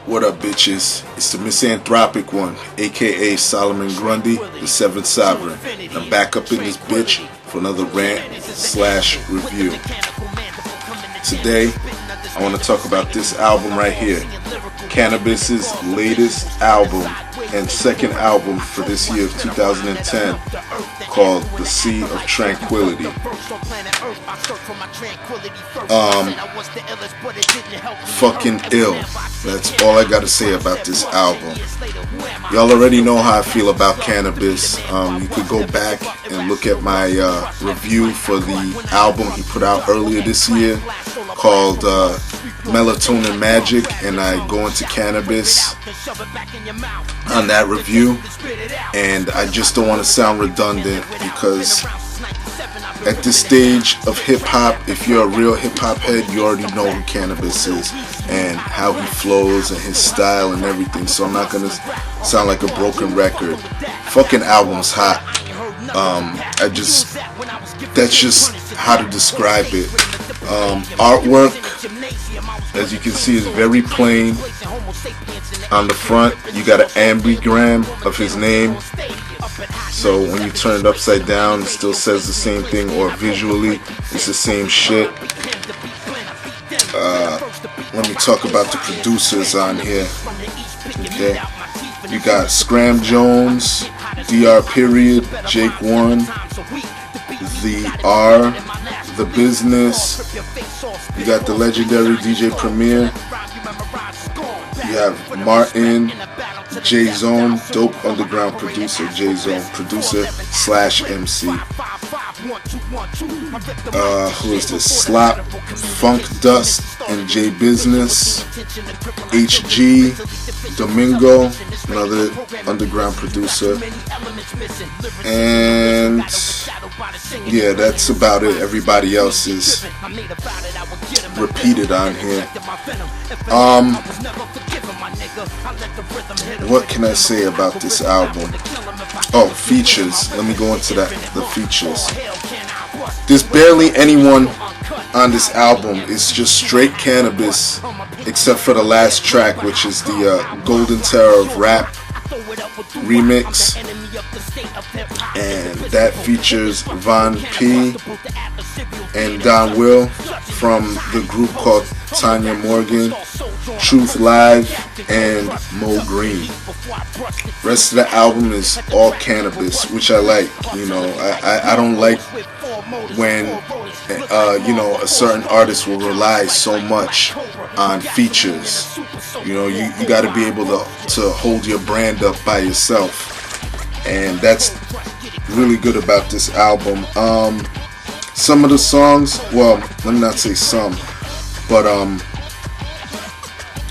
What up, bitches? It's the MisanthropikOne, aka Solomon Grundy, the Seventh Sovereign. And I'm back up in this bitch for another rant/review. Today, I want to talk about this album right here, Canibus's latest album and second album for this year of 2010, called The Sea of Tranquility. Fucking ill. That's all I gotta say about this album. Y'all already know how I feel about Canibus. You could go back and look at my review for the album he put out earlier this year called Melatonin Magic, and I go into Canibus on that review, and I just don't want to sound redundant because at this stage of hip-hop, if you're a real hip-hop head, you already know who Canibus is and how he flows and his style and everything, so I'm not gonna sound like a broken record. Fucking album's hot. That's just how to describe it. Artwork, as you can see, is very plain. On the front, you got an ambigram of his name, so when you turn it upside down, it still says the same thing, or visually, it's the same shit. Let me talk about the producers on here. Okay, you got Scram Jones, DR Period, Jake One, The R, The Business. You got the legendary DJ Premier. You have Martin, J-Zone, dope underground producer, J-Zone, producer / MC. Who is this? Slop, Funk Dust, and J Business. HG, Domingo, another underground producer. And yeah, that's about it. Everybody else is repeated on here. What can I say about this album? Oh, features. Let me go into the features. There's barely anyone on this album. It's just straight Canibus, except for the last track, which is the Golden Terror of Rap remix, and that features Von P and Don Will from the group called Tanya Morgan, Truth Live, and Mo Green. Rest of the album is all Canibus, which I like. You know, I don't like when a certain artist will rely so much on features. You know, you got to be able to hold your brand up by yourself, and that's really good about this album. Some of the songs, well, let me not say some, but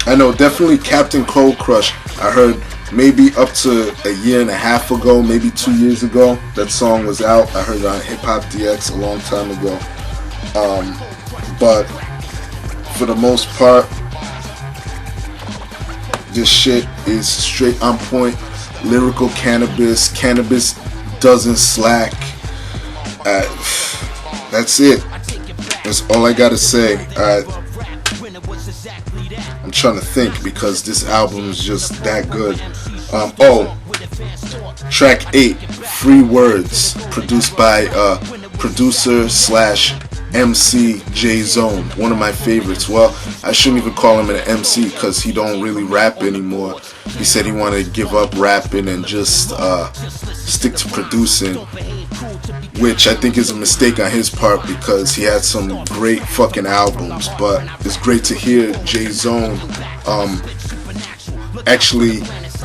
I know definitely Captain Cold Crush, I heard maybe up to a year and a half ago, maybe 2 years ago, that song was out. I heard it on Hip Hop DX a long time ago. But for the most part, this shit is straight on point. Lyrical Canibus. Canibus doesn't slack. That's it. That's all I gotta say. I'm trying to think because this album is just that good. Track 8, Free Words, produced by producer / MC J-Zone, one of my favorites. Well, I shouldn't even call him an MC because he don't really rap anymore. He said he wanted to give up rapping and just stick to producing, which I think is a mistake on his part because he had some great fucking albums. But it's great to hear J-Zone actually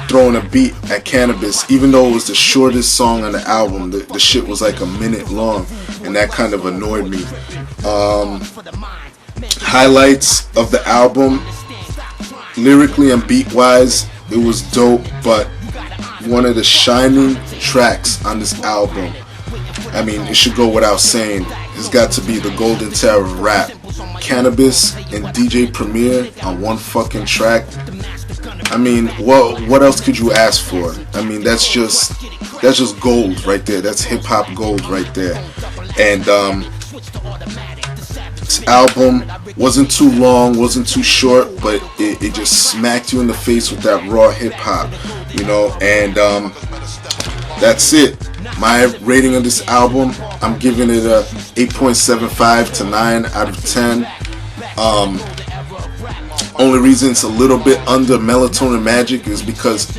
throwing a beat at Canibus, even though it was the shortest song on the album. The shit was like a minute long, and that kind of annoyed me. Highlights of the album, lyrically and beat wise, It was dope, but one of the shining tracks on this album, I mean, it should go without saying, it's got to be the golden tier of rap. Canibus and DJ Premier on one fucking track. I mean, what else could you ask for? I mean, that's just gold right there. That's hip hop gold right there. And this album wasn't too long, wasn't too short, but it just smacked you in the face with that raw hip hop, you know. And that's it. My rating of this album, I'm giving it a 8.75 to 9 out of 10. Only reason it's a little bit under Melatonin Magic is because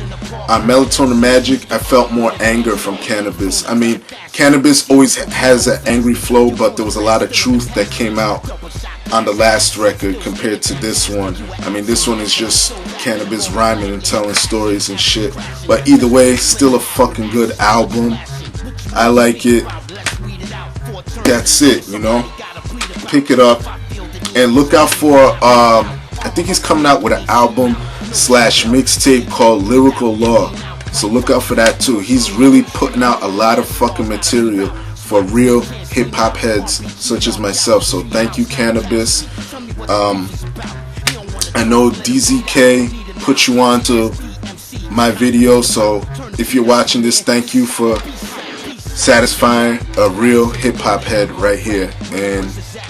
on Melatonin Magic I felt more anger from Canibus. I mean, Canibus always has an angry flow, but there was a lot of truth that came out on the last record compared to this one. I mean, this one is just Canibus rhyming and telling stories and shit. But either way, still a fucking good album. I like it. That's it, you know. Pick it up and look out for I think he's coming out with an album / mixtape called Lyrical Law. So look out for that too. He's really putting out a lot of fucking material for real hip hop heads such as myself. So thank you, Canibus. I know DZK put you on to my video, so if you're watching this, thank you for satisfying a real hip hop head right here and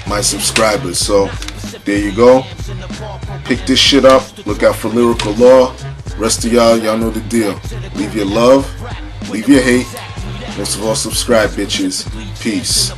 my subscribers. So there you go. Pick this shit up. Look out for Lyrical Law. Rest of y'all know the deal. Leave your love, leave your hate. Most of all, subscribe, bitches. Peace.